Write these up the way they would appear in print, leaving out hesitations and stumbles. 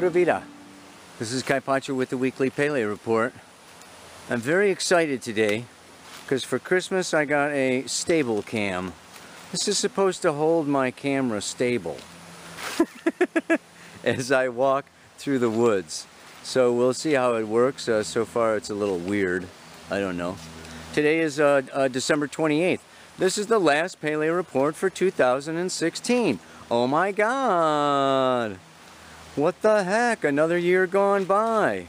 Pura Vida. This is Kai Pacho with the weekly Pele report. I'm very excited today because for Christmas I got a stable cam. This is supposed to hold my camera stable as I walk through the woods. So we'll see how it works. So far it's a little weird. I don't know. Today is December 28th. This is the last Pele report for 2016. Oh my God! What the heck? Another year gone by.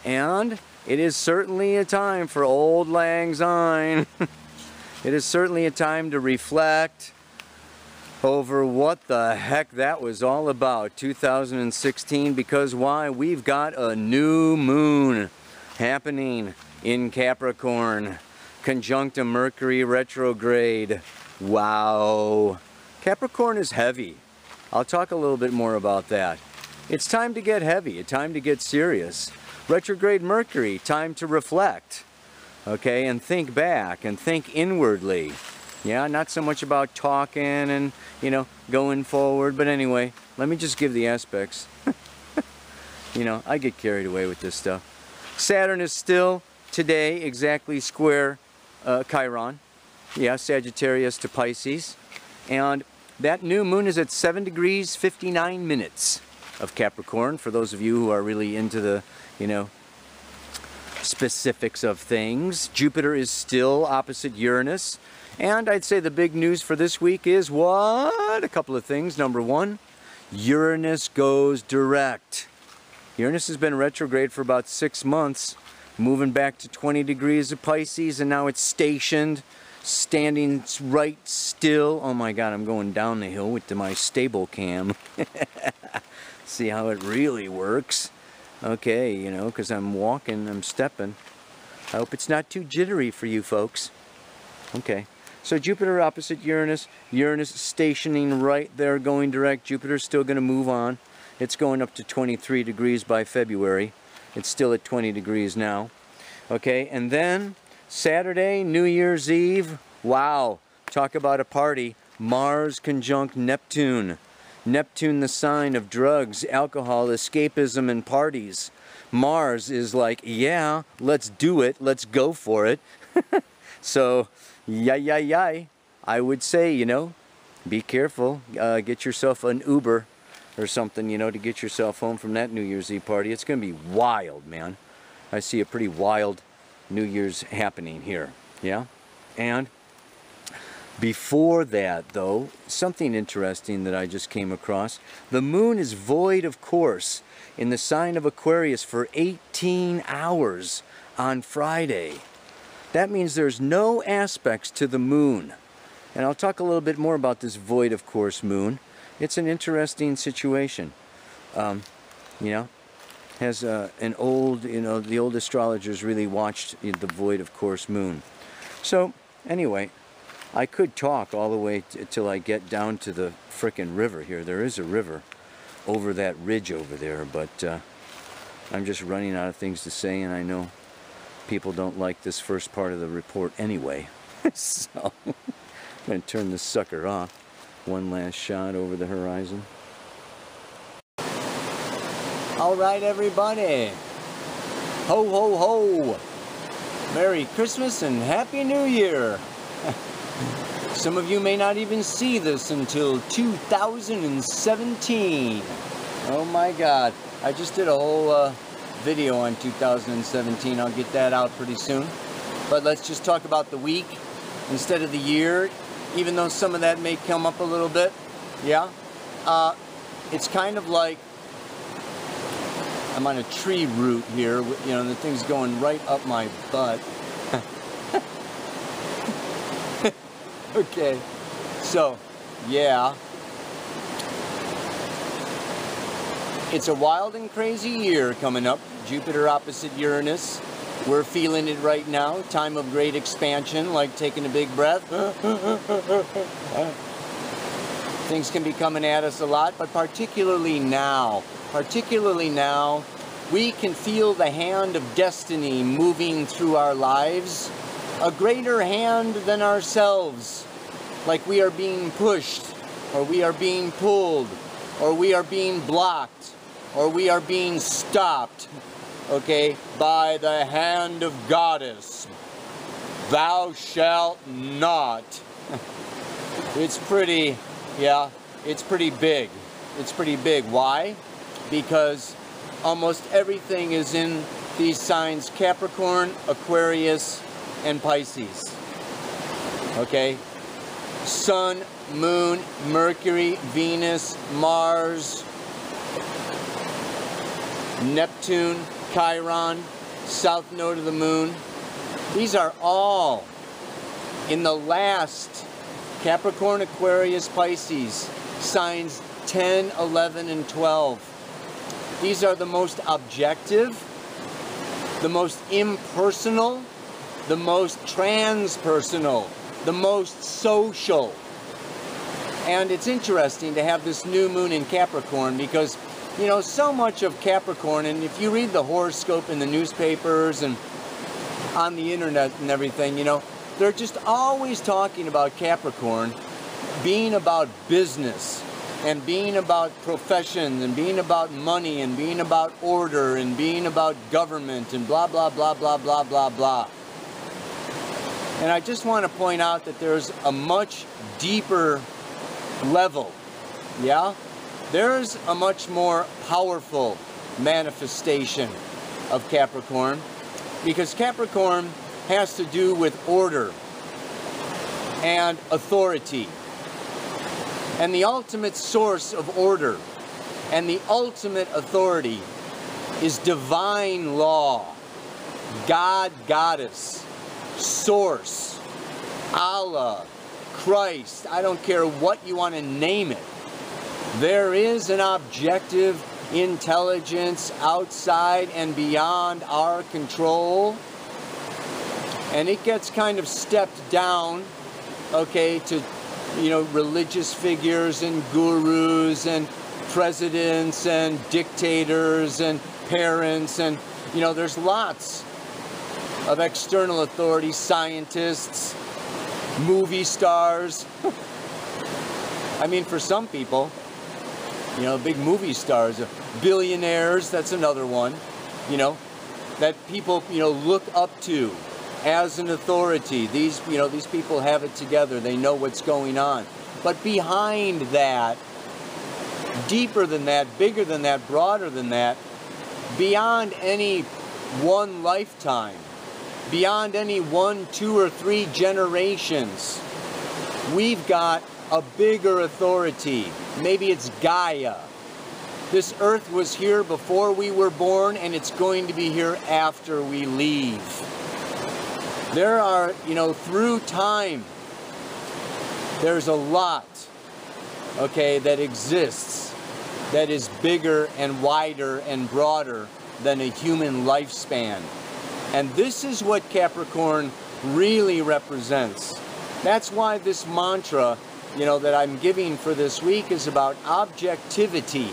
And it is certainly a time for old lang syne. It is certainly a time to reflect over what the heck that was all about, 2016, because why? We've got a new moon happening in Capricorn, conjunct a Mercury retrograde. Wow. Capricorn is heavy. I'll talk a little bit more about that. It's time to get heavy, it's time to get serious. Retrograde Mercury, time to reflect. Okay, and think back and think inwardly. Yeah, not so much about talking and, you know, going forward, but anyway, let me just give the aspects. You know, I get carried away with this stuff. Saturn is still today exactly square Chiron. Yeah, Sagittarius to Pisces. And that new moon is at 7 degrees 59 minutes of Capricorn, for those of you who are really into the, you know, specifics of things. Jupiter is still opposite Uranus. And I'd say the big news for this week is what? A couple of things. Number one, Uranus goes direct. Uranus has been retrograde for about 6 months, moving back to 20 degrees of Pisces, and now it's stationed, standing right still. Oh my God, I'm going down the hill with my stable cam. See how it really works. Okay, you know, because I'm walking, I'm stepping. I hope it's not too jittery for you folks. Okay, so Jupiter opposite Uranus. Uranus stationing right there, going direct. Jupiter's still going to move on. It's going up to 23 degrees by February. It's still at 20 degrees now. Okay, and then Saturday, New Year's Eve. Wow, talk about a party. Mars conjunct Neptune. Neptune, the sign of drugs, alcohol, escapism, and parties. Mars is like, yeah, let's do it, let's go for it. So, yay. I would say, you know, be careful. Get yourself an Uber or something, you know, to get yourself home from that New Year's Eve party. It's going to be wild, man. I see a pretty wild New Year's happening here, yeah? And before that, though, something interesting that I just came across. The moon is void of course in the sign of Aquarius for 18 hours on Friday. That means there's no aspects to the moon. And I'll talk a little bit more about this void of course moon. It's an interesting situation. You know, has an old, you know, the old astrologers really watched the void of course moon. So, anyway, I could talk all the way till I get down to the frickin' river here. There is a river over that ridge over there, but I'm just running out of things to say, and I know people don't like this first part of the report anyway. So, I'm going to turn this sucker off. One last shot over the horizon. All right, everybody. Ho, ho, ho. Merry Christmas and Happy New Year. Some of you may not even see this until 2017. Oh my God. I just did a whole video on 2017. I'll get that out pretty soon. But let's just talk about the week instead of the year, even though some of that may come up a little bit. Yeah. It's kind of like I'm on a tree root here, you know, the thing's going right up my butt. Okay, so, yeah. It's a wild and crazy year coming up. Jupiter opposite Uranus. We're feeling it right now. Time of great expansion, like taking a big breath. Things can be coming at us a lot, but particularly now, we can feel the hand of destiny moving through our lives. A greater hand than ourselves, like we are being pushed, or we are being pulled, or we are being blocked, or we are being stopped, okay, by the hand of Goddess. Thou shalt not. It's pretty, yeah, it's pretty big. It's pretty big. Why? Because almost everything is in these signs: Capricorn, Aquarius, and Pisces. Okay? Sun, Moon, Mercury, Venus, Mars, Neptune, Chiron, South Node of the Moon. These are all in the last Capricorn, Aquarius, Pisces, signs 10, 11, and 12. These are the most objective, the most impersonal, the most transpersonal, the most social. And it's interesting to have this new moon in Capricorn because, you know, so much of Capricorn, and if you read the horoscope in the newspapers and on the internet and everything, you know, they're just always talking about Capricorn being about business and being about professions and being about money and being about order and being about government and blah, blah, blah, blah, blah, blah, blah. And I just want to point out that there's a much deeper level, yeah? There's a much more powerful manifestation of Capricorn, because Capricorn has to do with order and authority. And the ultimate source of order and the ultimate authority is divine law, God, Goddess, Source, Allah, Christ. I don't care what you want to name it. There is an objective intelligence outside and beyond our control, and it gets kind of stepped down, okay, to, you know, religious figures and gurus and presidents and dictators and parents, and, you know, there's lots of external authority, scientists, movie stars. I mean, for some people, you know, big movie stars, billionaires, that's another one, you know, that people, you know, look up to as an authority. These, you know, these people have it together. They know what's going on. But behind that, deeper than that, bigger than that, broader than that, beyond any one lifetime, beyond any 1, 2, or 3 generations, we've got a bigger authority. Maybe it's Gaia. This earth was here before we were born, and it's going to be here after we leave. There are, you know, through time, there's a lot, okay, that exists that is bigger and wider and broader than a human lifespan. And this is what Capricorn really represents. That's why this mantra, you know, that I'm giving for this week is about objectivity,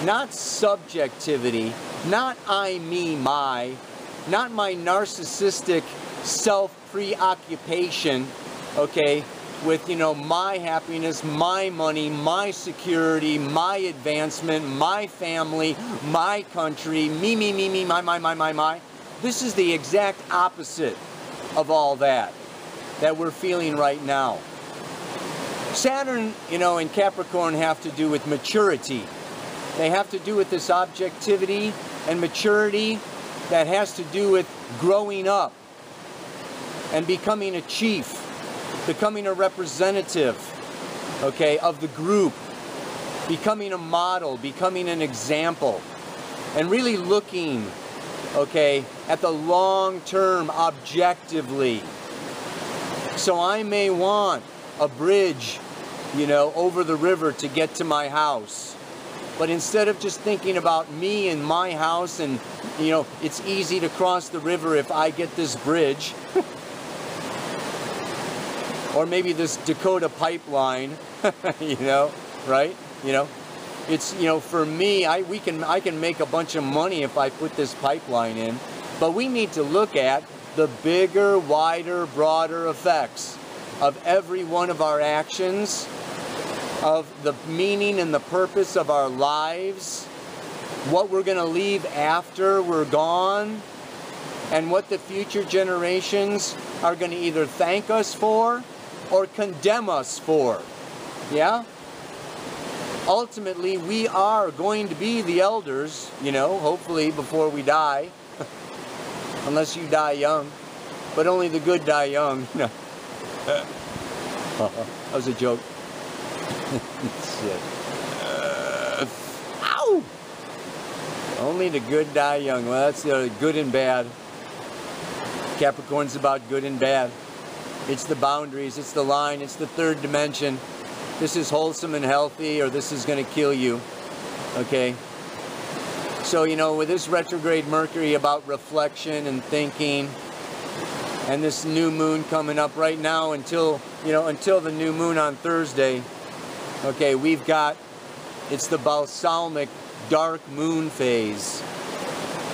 not subjectivity, not I, me, my, not my narcissistic self-preoccupation, okay, with, you know, my happiness, my money, my security, my advancement, my family, my country, me, me, me, me, my. This is the exact opposite of all that we're feeling right now. Saturn, you know, and Capricorn have to do with maturity. They have to do with this objectivity and maturity that has to do with growing up and becoming a chief, becoming a representative, okay, of the group, becoming a model, becoming an example, and really looking, okay, at the long term objectively. So I may want a bridge, you know, over the river to get to my house. But instead of just thinking about me and my house and, you know, it's easy to cross the river if I get this bridge, or maybe this Dakota pipeline, you know, right? You know, it's, you know, for me, I can make a bunch of money if I put this pipeline in, but we need to look at the bigger, wider, broader effects of every one of our actions, of the meaning and the purpose of our lives, what we're going to leave after we're gone, and what the future generations are going to either thank us for or condemn us for. Yeah? Ultimately, we are going to be the elders, you know, hopefully before we die. Unless you die young. But only the good die young. That was a joke. Shit. Ow! Only the good die young. Well, that's good and bad. Capricorn's about good and bad. It's the boundaries, it's the line, it's the third dimension. This is wholesome and healthy, or this is going to kill you. Okay? So, you know, with this retrograde Mercury about reflection and thinking, and this new moon coming up right now until the new moon on Thursday, okay, we've got, it's the balsamic dark moon phase.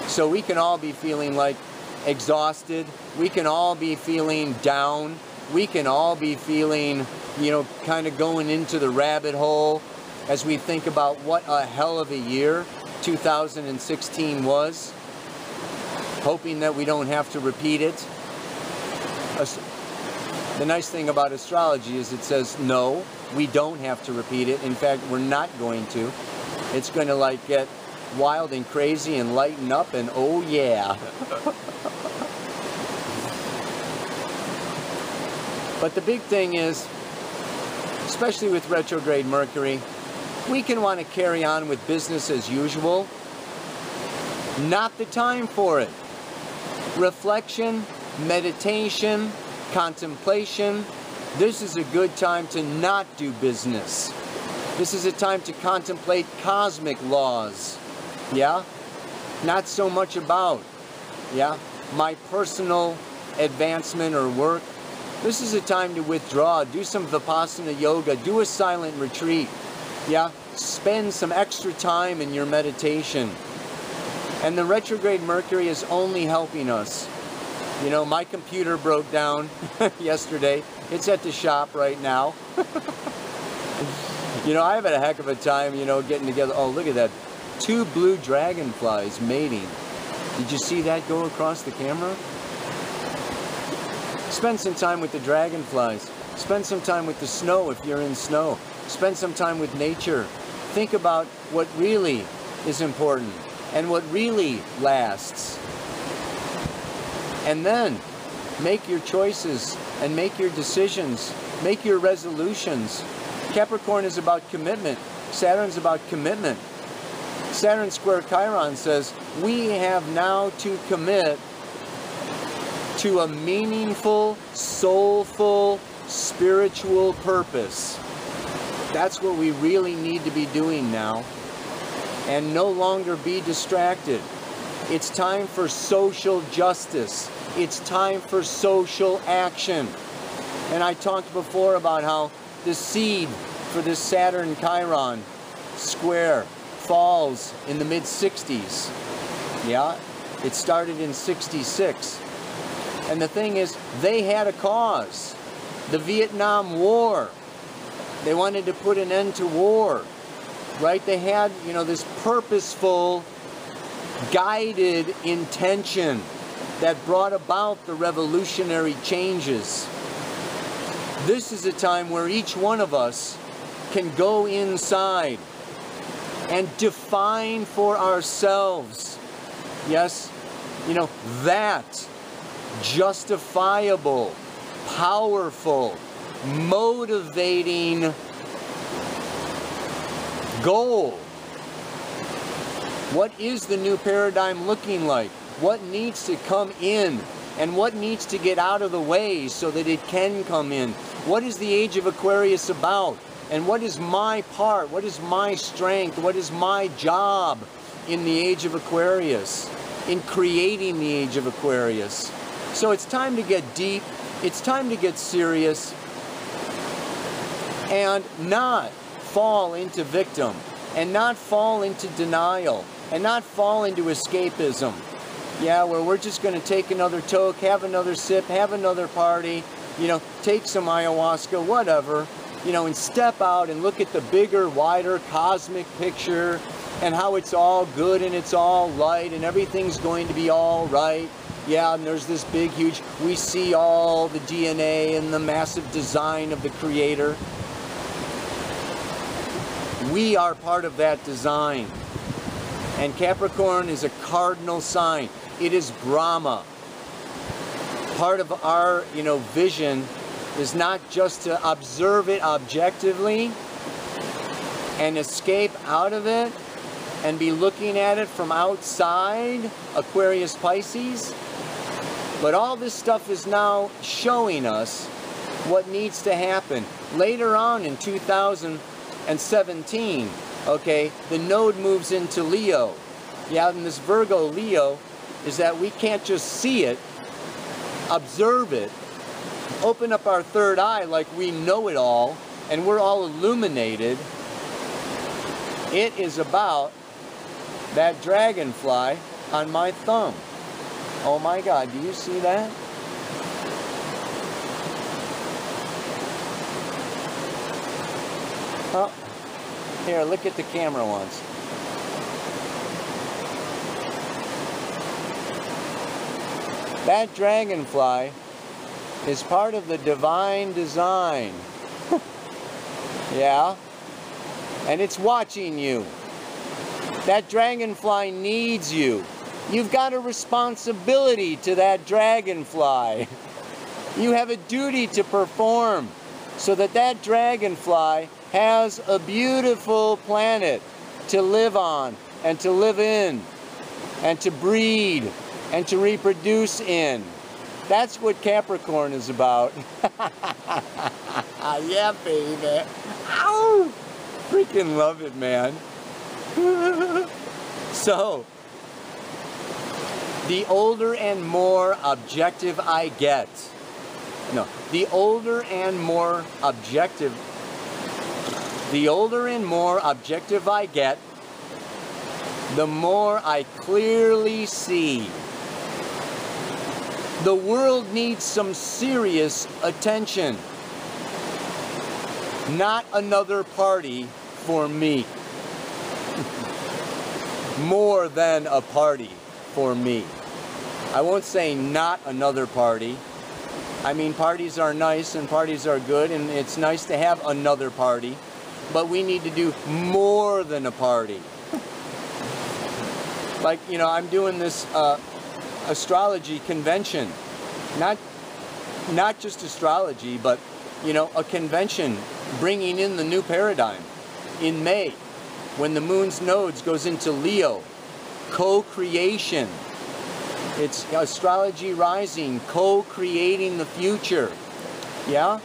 So we can all be feeling like exhausted. We can all be feeling down. We can all be feeling, you know, kind of going into the rabbit hole as we think about what a hell of a year 2016 was, hoping that we don't have to repeat it. The nice thing about astrology is it says, no, we don't have to repeat it. In fact, we're not going to. It's going to like get wild and crazy and lighten up, and oh yeah. But the big thing is, especially with retrograde Mercury, we can want to carry on with business as usual. Not the time for it. Reflection, meditation, contemplation. This is a good time to not do business. This is a time to contemplate cosmic laws. Yeah? Not so much about, yeah, my personal advancement or work. This is a time to withdraw, do some Vipassana yoga, do a silent retreat. Yeah? Spend some extra time in your meditation. And the retrograde Mercury is only helping us. You know, my computer broke down yesterday. It's at the shop right now. You know, I've had a heck of a time, you know, getting together. Oh, look at that. 2 blue dragonflies mating. Did you see that go across the camera? Spend some time with the dragonflies. Spend some time with the snow if you're in snow. Spend some time with nature. Think about what really is important and what really lasts. And then make your choices and make your decisions. Make your resolutions. Capricorn is about commitment. Saturn's about commitment. Saturn square Chiron says, we have now to commit to a meaningful, soulful, spiritual purpose. That's what we really need to be doing now. And no longer be distracted. It's time for social justice. It's time for social action. And I talked before about how the seed for this Saturn Chiron square falls in the mid-60s. Yeah, it started in 66. And the thing is, they had a cause. The Vietnam War. They wanted to put an end to war. Right? They had, you know, this purposeful, guided intention that brought about the revolutionary changes. This is a time where each one of us can go inside and define for ourselves, yes, you know, that justifiable, powerful, motivating goal. What is the new paradigm looking like? What needs to come in and what needs to get out of the way so that it can come in? What is the age of Aquarius about? And what is my part? What is my strength? What is my job in the age of Aquarius? In creating the age of Aquarius. So it's time to get deep. It's time to get serious. And not fall into victim. And not fall into denial. And not fall into escapism. Yeah, where we're just going to take another toke, have another sip, have another party, you know, take some ayahuasca, whatever, you know, and step out and look at the bigger, wider, cosmic picture, and how it's all good and it's all light and everything's going to be all right. Yeah, and there's this big, huge, we see all the DNA and the massive design of the Creator. We are part of that design. And Capricorn is a cardinal sign. It is Brahma. Part of our, vision is not just to observe it objectively and escape out of it and be looking at it from outside, Aquarius, Pisces, but all this stuff is now showing us what needs to happen. Later on in 2017, okay, the node moves into Leo. Yeah, and this Virgo Leo is that we can't just see it, observe it, open up our third eye like we know it all, and we're all illuminated. It is about that dragonfly on my thumb. Oh my God, do you see that? Oh, here, look at the camera once. That dragonfly is part of the divine design. Yeah? And it's watching you. That dragonfly needs you. You've got a responsibility to that dragonfly. You have a duty to perform so that that dragonfly has a beautiful planet to live on and to live in and to breed and to reproduce in. That's what Capricorn is about. Yeah, baby. Ow! Freaking love it, man. So, the older and more objective I get, the older and more objective I get, the more I clearly see. The world needs some serious attention. Not another party for me. More than a party for me. I won't say not another party. I mean, parties are nice and parties are good, and it's nice to have another party, but we need to do more than a party. Like, I'm doing this astrology convention. Not just astrology, but, a convention bringing in the new paradigm in May, when the moon's nodes goes into Leo, co-creation. It's astrology rising, co-creating the future. Yeah?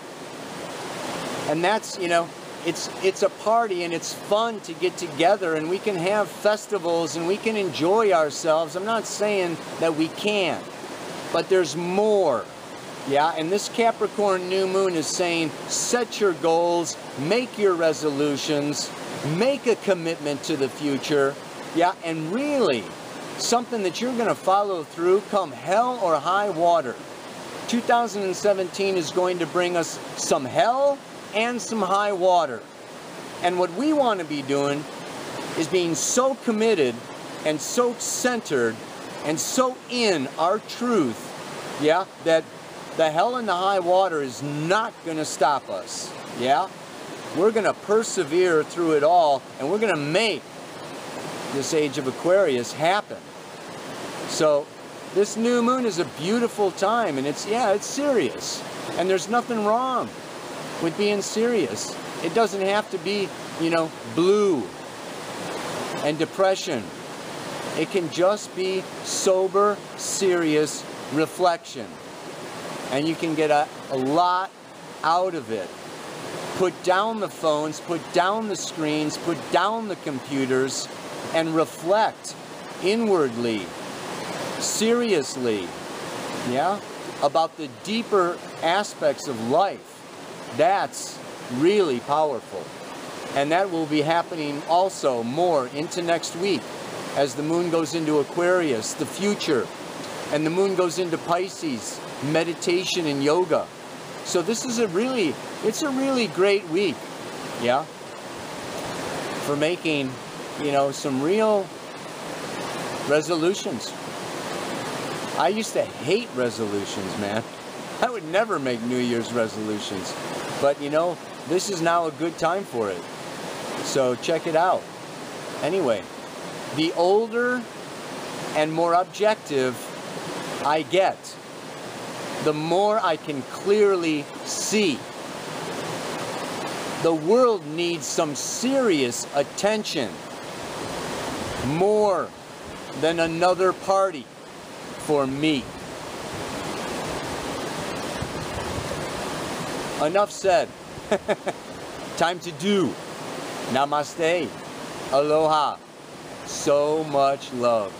And that's, it's a party and it's fun to get together and we can have festivals and we can enjoy ourselves. I'm not saying that we can't, but there's more. Yeah, and this Capricorn new moon is saying, set your goals, make your resolutions, make a commitment to the future, yeah, and really, something that you're going to follow through come hell or high water. 2017 is going to bring us some hell and some high water. And what we want to be doing is being so committed and so centered and so in our truth, yeah, that the hell and the high water is not going to stop us, yeah? We're going to persevere through it all, and we're going to make this age of Aquarius happen. So, this new moon is a beautiful time, and it's serious. And there's nothing wrong with being serious. It doesn't have to be, blue and depression. It can just be sober, serious reflection. And you can get a lot out of it. Put down the phones, put down the screens, put down the computers, and reflect inwardly, seriously, yeah, about the deeper aspects of life. That's really powerful. And that will be happening also more into next week as the moon goes into Aquarius, the future, and the moon goes into Pisces, meditation and yoga. So this is it's a really great week, yeah, for making you know, some real resolutions. I used to hate resolutions, man. I would never make New Year's resolutions. But, you know, this is now a good time for it. So check it out. Anyway, the older and more objective I get, the more I can clearly see. The world needs some serious attention. More than another party for me. Enough said. Time to do. Namaste. Aloha. So much love.